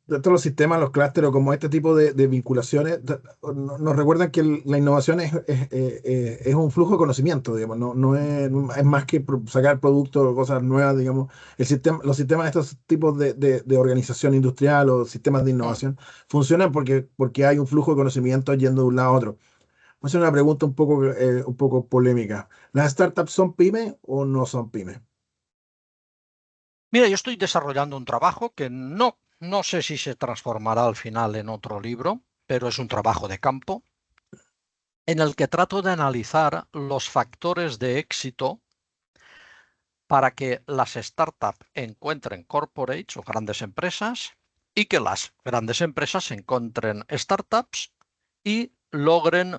de todos los sistemas, los clústeres, como este tipo de vinculaciones, nos recuerdan que la innovación es un flujo de conocimiento, digamos, es más que sacar productos o cosas nuevas, digamos. Los sistemas, estos tipos de organización industrial o sistemas de Mm. innovación funcionan porque hay un flujo de conocimiento yendo de un lado a otro. Voy a hacer una pregunta un poco polémica. ¿Las startups son pymes o no son pymes? Mira, yo estoy desarrollando un trabajo que no sé si se transformará al final en otro libro, pero es un trabajo de campo en el que trato de analizar los factores de éxito para que las startups encuentren corporates o grandes empresas y que las grandes empresas encuentren startups y logren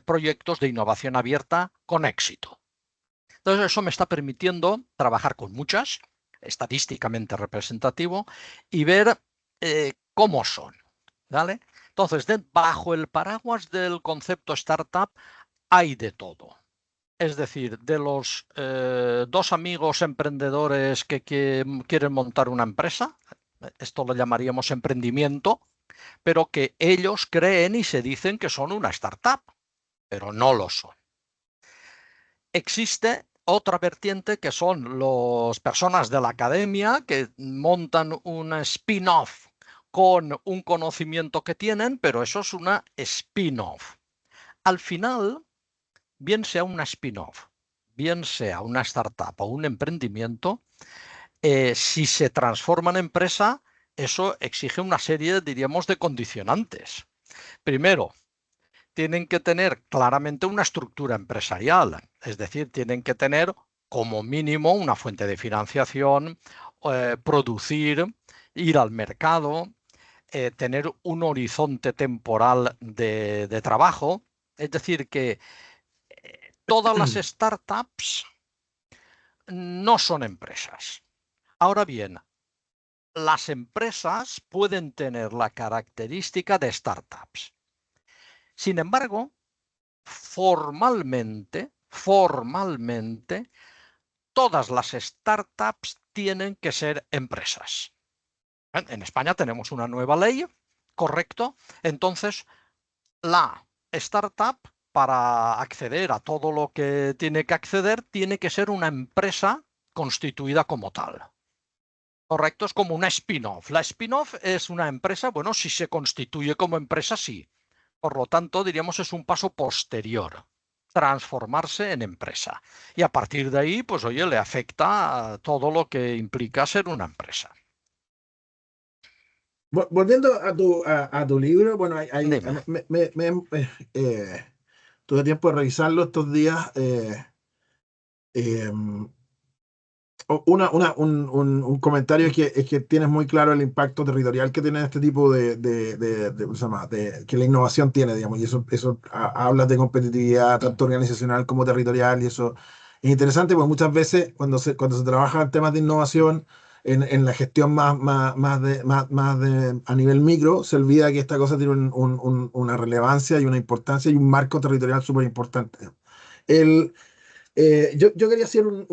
proyectos de innovación abierta con éxito. Entonces, eso me está permitiendo trabajar con muchas, estadísticamente representativo, y ver cómo son. ¿Vale? Entonces, bajo el paraguas del concepto startup hay de todo. Es decir, de los dos amigos emprendedores que quieren montar una empresa, esto lo llamaríamos emprendimiento, pero que ellos creen y se dicen que son una startup, pero no lo son. Existe otra vertiente que son las personas de la academia que montan un spin-off con un conocimiento que tienen, pero eso es una spin-off. Al final, bien sea una spin-off, bien sea una startup o un emprendimiento, si se transforma en empresa, eso exige una serie, diríamos, de condicionantes. Primero, tienen que tener claramente una estructura empresarial, es decir, tienen que tener como mínimo una fuente de financiación, producir, ir al mercado, tener un horizonte temporal de trabajo. Es decir, que todas las startups no son empresas. Ahora bien, las empresas pueden tener la característica de startups. Sin embargo, formalmente, todas las startups tienen que ser empresas. En España tenemos una nueva ley, correcto. Entonces, la startup, para acceder a todo lo que tiene que acceder, tiene que ser una empresa constituida como tal. Correcto, es como una spin-off. La spin-off es una empresa, bueno, si se constituye como empresa, sí. Por lo tanto, diríamos, es un paso posterior, transformarse en empresa. Y a partir de ahí, pues oye, le afecta a todo lo que implica ser una empresa. Volviendo a tu libro, bueno, Dime. eh, tuve tiempo de revisarlo estos días. Eh, un comentario es que tienes muy claro el impacto territorial que tiene este tipo ¿cómo se llama? Que la innovación tiene, digamos, y eso hablas de competitividad tanto organizacional como territorial, y eso es interesante porque muchas veces cuando se trabaja en temas de innovación, en la gestión a nivel micro, se olvida que esta cosa tiene una relevancia y una importancia y un marco territorial súper importante. Yo quería hacer lo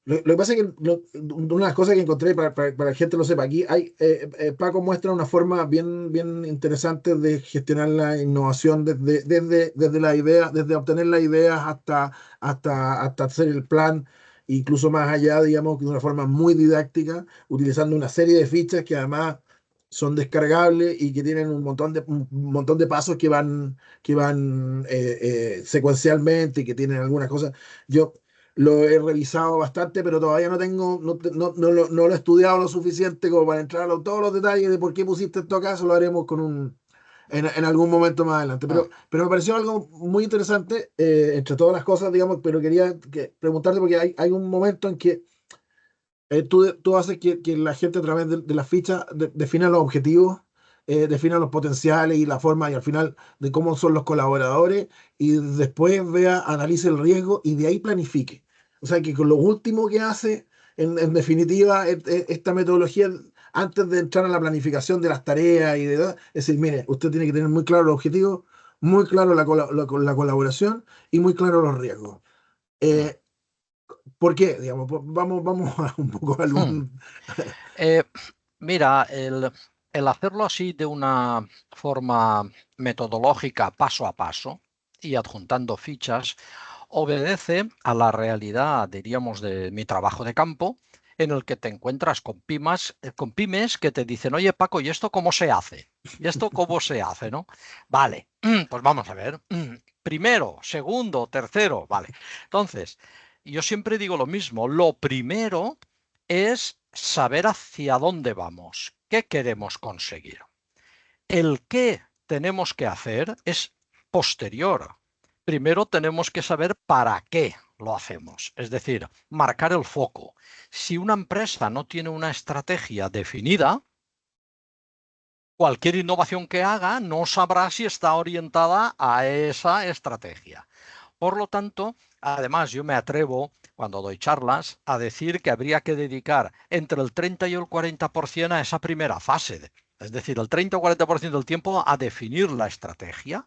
que pasa es que una de las cosas que encontré para que la gente lo sepa, aquí Paco muestra una forma bien interesante de gestionar la innovación desde la idea, desde obtener las ideas hasta hacer el plan, incluso más allá, digamos, de una forma muy didáctica, utilizando una serie de fichas que además son descargables y que tienen un montón de pasos que van secuencialmente y que tienen algunas cosas. Yo lo he revisado bastante, pero todavía no lo he estudiado lo suficiente como para entrar a todos los detalles de por qué pusiste esto acá. Eso lo haremos en algún momento más adelante. Pero me pareció algo muy interesante, entre todas las cosas, digamos, pero quería preguntarte porque hay un momento en que tú haces que la gente a través de las fichas defina los objetivos, defina los potenciales y la forma y al final de cómo son los colaboradores y después analice el riesgo y de ahí planifique. O sea que con lo último que hace, en definitiva, esta metodología, antes de entrar a la planificación de las tareas es decir, mire, usted tiene que tener muy claro los objetivos, muy claro la colaboración y muy claro los riesgos. Eh, ¿Por qué? Digamos, vamos a un poco a Hmm. algún... Eh, Mira, el hacerlo así de una forma metodológica, paso a paso, y adjuntando fichas, obedece a la realidad, diríamos, de mi trabajo de campo, en el que te encuentras con pymes que te dicen, oye Paco, ¿y esto cómo se hace? ¿Y esto cómo se hace, no? Vale, pues vamos a ver. Primero, segundo, tercero, vale. Entonces, yo siempre digo lo mismo. Lo primero es saber hacia dónde vamos, qué queremos conseguir. El qué tenemos que hacer es posterior. Primero tenemos que saber para qué lo hacemos, es decir, marcar el foco. Si una empresa no tiene una estrategia definida, cualquier innovación que haga no sabrá si está orientada a esa estrategia. Por lo tanto, además, yo me atrevo, cuando doy charlas, a decir que habría que dedicar entre el 30 y el 40% a esa primera fase. Es decir, el 30 o 40% del tiempo a definir la estrategia,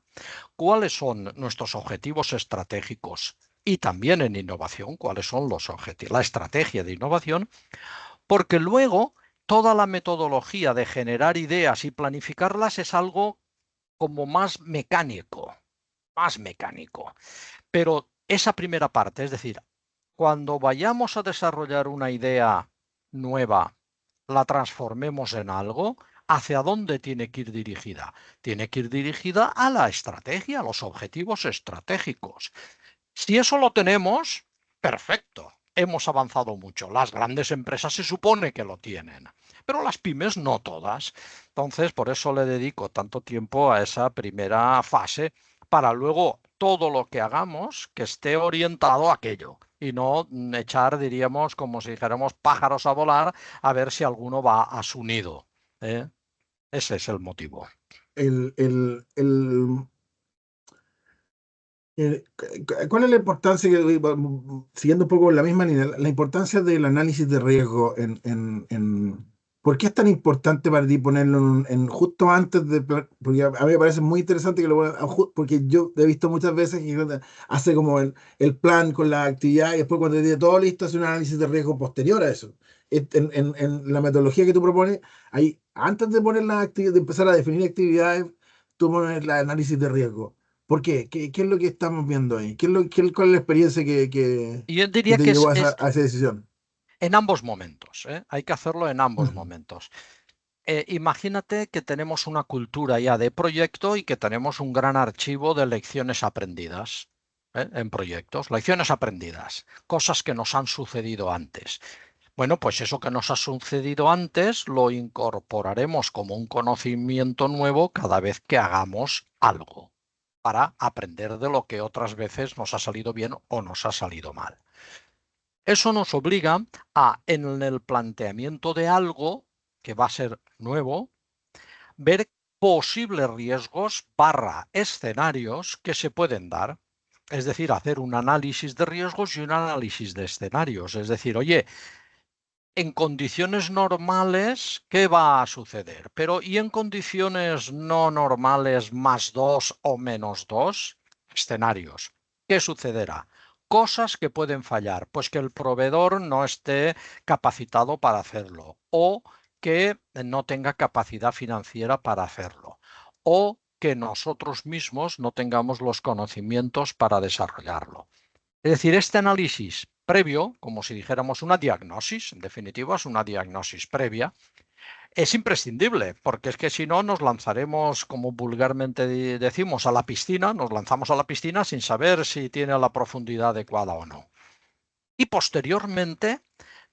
cuáles son nuestros objetivos estratégicos y también en innovación, cuáles son los objetivos, la estrategia de innovación, porque luego toda la metodología de generar ideas y planificarlas es algo como más mecánico, más mecánico. Pero esa primera parte, es decir, cuando vayamos a desarrollar una idea nueva, la transformemos en algo, ¿hacia dónde tiene que ir dirigida? Tiene que ir dirigida a la estrategia, a los objetivos estratégicos. Si eso lo tenemos, perfecto, hemos avanzado mucho. Las grandes empresas se supone que lo tienen, pero las pymes no todas. Entonces, por eso le dedico tanto tiempo a esa primera fase para luego todo lo que hagamos que esté orientado a aquello y no echar, diríamos, como si dijéramos pájaros a volar a ver si alguno va a su nido. ¿Eh? Ese es el motivo. el, el, el, ¿Cuál es la importancia, siguiendo un poco la misma línea, la importancia del análisis de riesgo ¿por qué es tan importante para ti ponerlo justo antes de, porque a mí me parece muy interesante que porque yo he visto muchas veces que hace como el plan con la actividad y después cuando tiene todo listo hace un análisis de riesgo posterior a eso. En la metodología que tú propones, ahí, antes de poner de empezar a definir actividades, tú pones el análisis de riesgo. ¿Por qué? ¿Qué es lo que estamos viendo ahí? ¿Cuál es la experiencia Y yo que diría te que llevó es a esa decisión? en ambos momentos, ¿eh? Hay que hacerlo en ambos Ujú. momentos. Imagínate que tenemos una cultura ya de proyecto y que tenemos un gran archivo de lecciones aprendidas, en proyectos, lecciones aprendidas, cosas que nos han sucedido antes. Bueno, pues eso que nos ha sucedido antes lo incorporaremos como un conocimiento nuevo cada vez que hagamos algo para aprender de lo que otras veces nos ha salido bien o nos ha salido mal. Eso nos obliga a, en el planteamiento de algo que va a ser nuevo, ver posibles riesgos barra escenarios que se pueden dar. Es decir, hacer un análisis de riesgos y un análisis de escenarios. Es decir, oye, en condiciones normales, ¿qué va a suceder? Pero ¿y en condiciones no normales +2 o -2? Escenarios. ¿Qué sucederá? Cosas que pueden fallar, pues que el proveedor no esté capacitado para hacerlo o que no tenga capacidad financiera para hacerlo o que nosotros mismos no tengamos los conocimientos para desarrollarlo. Es decir, este análisis previo, como si dijéramos una diagnosis, en definitiva es una diagnosis previa, es imprescindible, porque es que si no nos lanzaremos, como vulgarmente decimos, a la piscina, nos lanzamos a la piscina sin saber si tiene la profundidad adecuada o no. Y posteriormente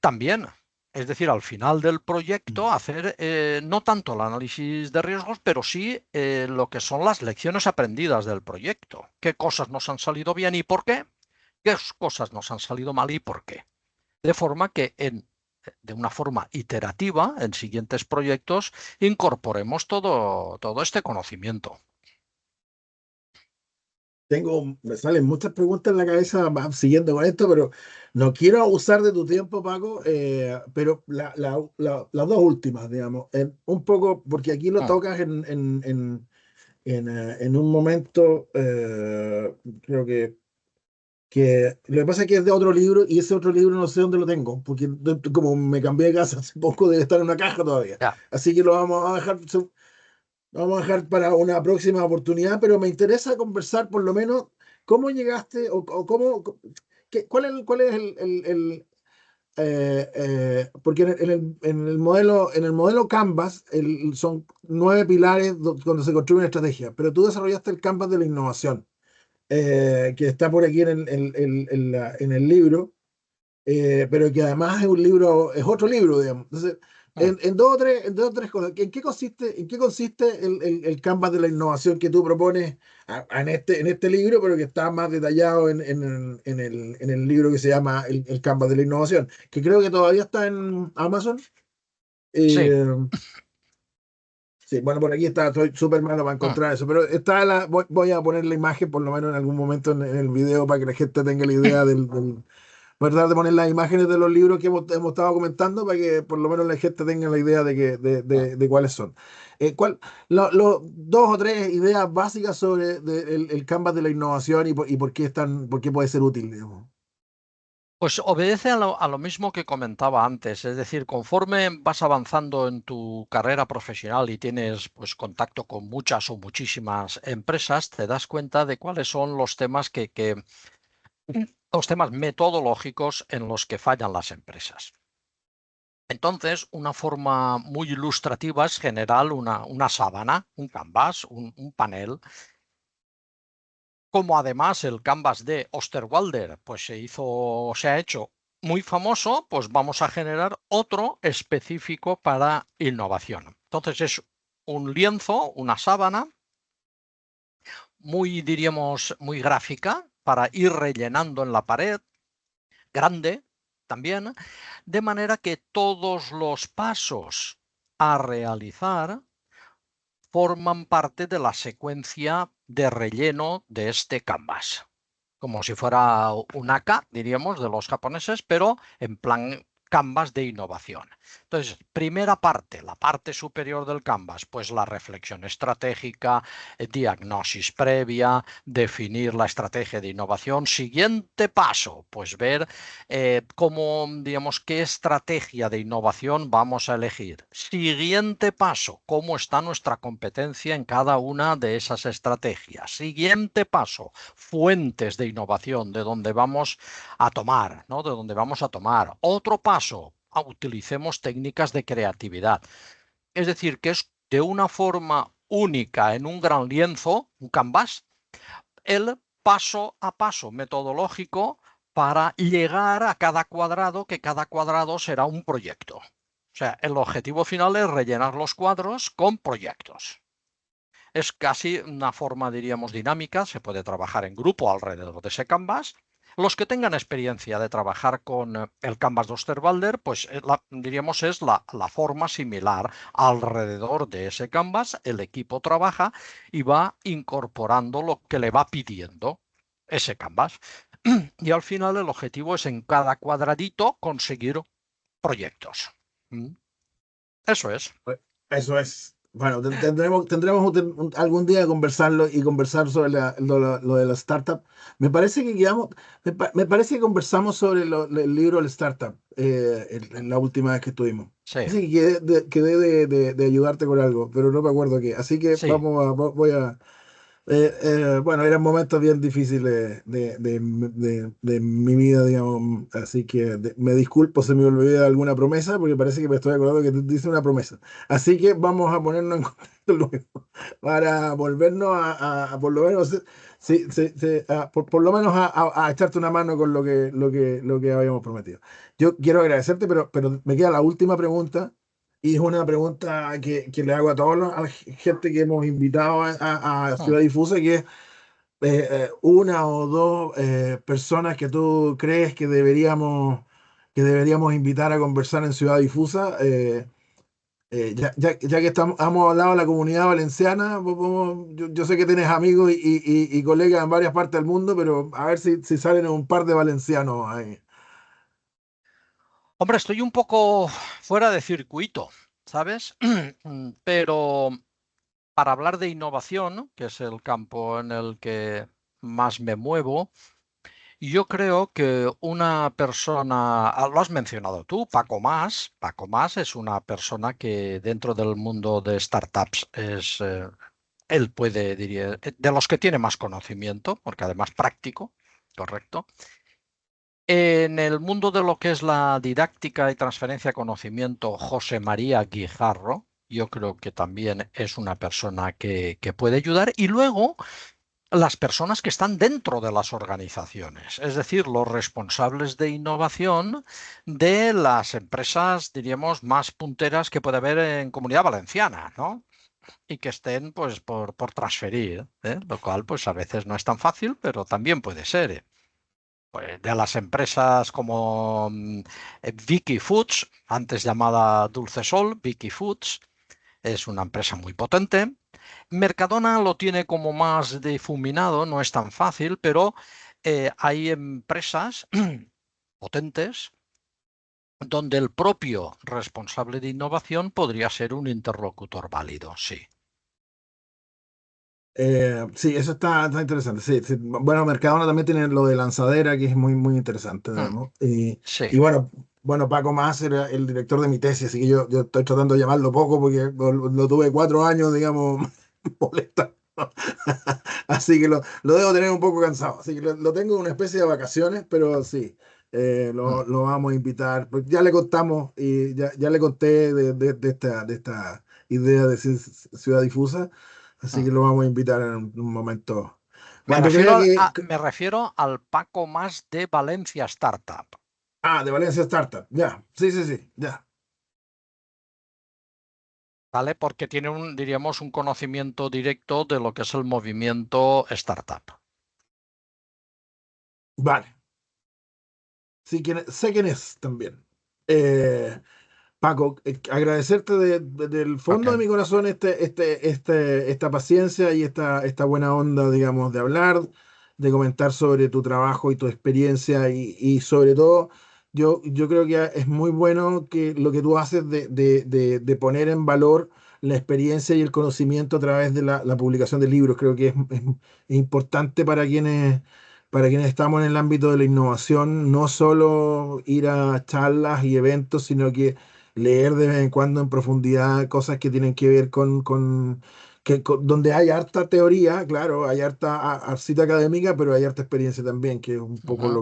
también, es decir, al final del proyecto, hacer no tanto el análisis de riesgos, pero sí lo que son las lecciones aprendidas del proyecto. ¿Qué cosas nos han salido bien y por qué? ¿Qué cosas nos han salido mal y por qué? De forma que de una forma iterativa, en siguientes proyectos, incorporemos todo este conocimiento. Me salen muchas preguntas en la cabeza siguiendo con esto, pero no quiero abusar de tu tiempo, Paco, pero las dos últimas, digamos, un poco, porque aquí lo Mm. tocas en un momento, creo que que lo que pasa es que es de otro libro y ese otro libro no sé dónde lo tengo, porque como me cambié de casa hace poco, debe estar en una caja todavía. Ya. Así que lo vamos a dejar para una próxima oportunidad, pero me interesa conversar por lo menos cómo llegaste o cómo, cuál es porque en el modelo Canvas son 9 pilares donde se construye una estrategia, pero tú desarrollaste el Canvas de la innovación, que está por aquí en el libro, pero que además es un libro, es otro libro, digamos. Entonces, Mm. en dos o tres cosas, en qué consiste el Canvas de la innovación que tú propones en este libro, pero que está más detallado en el libro que se llama el Canvas de la innovación, que creo que todavía está en Amazon? Sí. Eh, sí, bueno, por aquí está, estoy súper malo para Mm. encontrar eso, pero voy a poner la imagen por lo menos en algún momento en el video para que la gente tenga la idea voy a tratar de poner las imágenes de los libros que hemos estado comentando para que por lo menos la gente tenga la idea Mm. de cuáles son. Dos o tres ideas básicas sobre el Canvas de la innovación y por qué puede ser útil, digamos. Pues obedece a lo mismo que comentaba antes, es decir, conforme vas avanzando en tu carrera profesional y tienes pues contacto con muchas o muchísimas empresas, te das cuenta de cuáles son los temas los temas metodológicos en los que fallan las empresas. Entonces, una forma muy ilustrativa es generar una sábana, un canvas, un panel. Como además el canvas de Osterwalder pues se ha hecho muy famoso, pues vamos a generar otro específico para innovación. Entonces es un lienzo, una sábana, muy, diríamos, muy gráfica para ir rellenando en la pared, grande también, de manera que todos los pasos a realizar forman parte de la secuencia de relleno de este canvas, como si fuera un AK, diríamos, de los japoneses, pero en plan canvas de innovación. Entonces, primera parte, la parte superior del canvas, pues la reflexión estratégica, diagnosis previa, definir la estrategia de innovación. Siguiente paso, pues ver cómo, digamos, qué estrategia de innovación vamos a elegir. Siguiente paso, cómo está nuestra competencia en cada una de esas estrategias. Siguiente paso, fuentes de innovación, de donde vamos a tomar, ¿no? De donde vamos a tomar. Otro paso, utilicemos técnicas de creatividad. Es decir, que es de una forma única en un gran lienzo, un canvas, el paso a paso metodológico para llegar a cada cuadrado, que cada cuadrado será un proyecto. O sea, el objetivo final es rellenar los cuadros con proyectos. Es casi una forma, diríamos, dinámica, se puede trabajar en grupo alrededor de ese canvas. Los que tengan experiencia de trabajar con el canvas de Osterwalder, pues diríamos es la forma similar. Alrededor de ese canvas, el equipo trabaja y va incorporando lo que le va pidiendo ese canvas. Y al final el objetivo es en cada cuadradito conseguir proyectos. ¿Mm? Eso es. Pues, eso es. Bueno, tendremos algún día conversarlo y conversar sobre lo de la startup. Me parece que me parece que conversamos sobre el libro El Startup en la última vez que estuvimos. Sí, Así que quedé de ayudarte con algo, pero no me acuerdo qué. Así que sí. voy a, bueno, eran momentos bien difíciles de mi vida, digamos, así que me disculpo si me olvidé de alguna promesa, porque parece que me estoy acordando que tú dices una promesa. Así que vamos a ponernos en contacto luego para volvernos por lo menos, por lo menos a echarte una mano con lo que habíamos prometido. Yo quiero agradecerte, pero me queda la última pregunta. Y es una pregunta que le hago a a la gente que hemos invitado a Mm. Ciudad Difusa, que es una o dos personas que tú crees que deberíamos invitar a conversar en Ciudad Difusa. Ya que hemos hablado de la comunidad valenciana, yo sé que tienes amigos y colegas en varias partes del mundo, pero a ver si salen un par de valencianos ahí. Hombre, estoy un poco fuera de circuito, ¿sabes? Pero para hablar de innovación, que es el campo en el que más me muevo, Yo creo que una persona, lo has mencionado tú, Paco Mas. Paco Mas es una persona que dentro del mundo de startups él puede, diría, de los que tiene más conocimiento, porque además práctico, correcto. En el mundo de lo que es la didáctica y transferencia de conocimiento, José María Guijarro, yo creo que también es una persona que puede ayudar. Y luego las personas que están dentro de las organizaciones, es decir, los responsables de innovación de las empresas, diríamos, más punteras que puede haber en Comunidad Valenciana, ¿no? Y que estén, pues, por transferir, ¿eh? Lo cual, pues, a veces no es tan fácil, pero también puede ser. Pues, de las empresas como Vicky Foods, antes llamada Dulce Sol, Vicky Foods, es una empresa muy potente. Mercadona lo tiene como más difuminado, no es tan fácil, pero hay empresas potentes donde el propio responsable de innovación podría ser un interlocutor válido, sí. Sí, eso está interesante. Sí, sí. Bueno, Mercadona también tiene lo de lanzadera, que es muy interesante, Mm, digamos. sí. Y bueno, Paco Más era el director de mi tesis, así que yo estoy tratando de llamarlo poco porque lo tuve 4 años, digamos, molestando. Así que lo debo tener un poco cansado. Así que lo tengo en una especie de vacaciones, pero sí, Mm, lo vamos a invitar. Pues ya le contamos y ya le conté de esta idea de ciudad difusa. Así mm. que lo vamos a invitar en un momento. Me Cuando refiero crea me refiero al Paco Más de Valencia Startup. de Valencia Startup. Ya, sí, ya. ¿Vale? Porque tiene diríamos, un conocimiento directo de lo que es el movimiento startup. Vale. Sí, sé quién es también. Eh, Paco, agradecerte del Ok. fondo de mi corazón esta paciencia y esta buena onda, digamos, de hablar, de comentar sobre tu trabajo y tu experiencia y sobre todo, yo creo que es muy bueno que lo que tú haces de poner en valor la experiencia y el conocimiento a través de la publicación de libros. Creo que es importante para quienes estamos en el ámbito de la innovación, no solo ir a charlas y eventos, sino que leer de vez en cuando en profundidad cosas que tienen que ver donde hay harta teoría, claro, hay harta académica, pero hay harta experiencia también, que es un poco Ujú.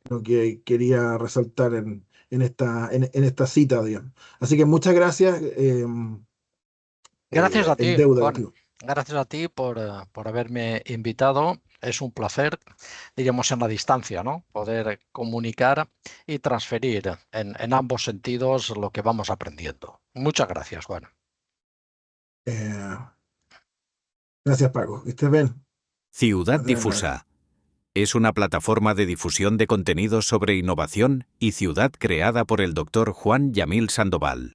lo que quería resaltar en esta cita, digamos. Así que muchas gracias, Gracias a en ti, deuda Juan. contigo. Gracias a ti por haberme invitado. Es un placer, diríamos, en la distancia, ¿no? Poder comunicar y transferir en ambos sentidos lo que vamos aprendiendo. Muchas gracias, Juan. Eh, gracias, Paco. Que estés bien. Ciudad Gracias, Manuel. Difusa es una plataforma de difusión de contenidos sobre innovación y ciudad creada por el Dr. Juan Yamil Sandoval.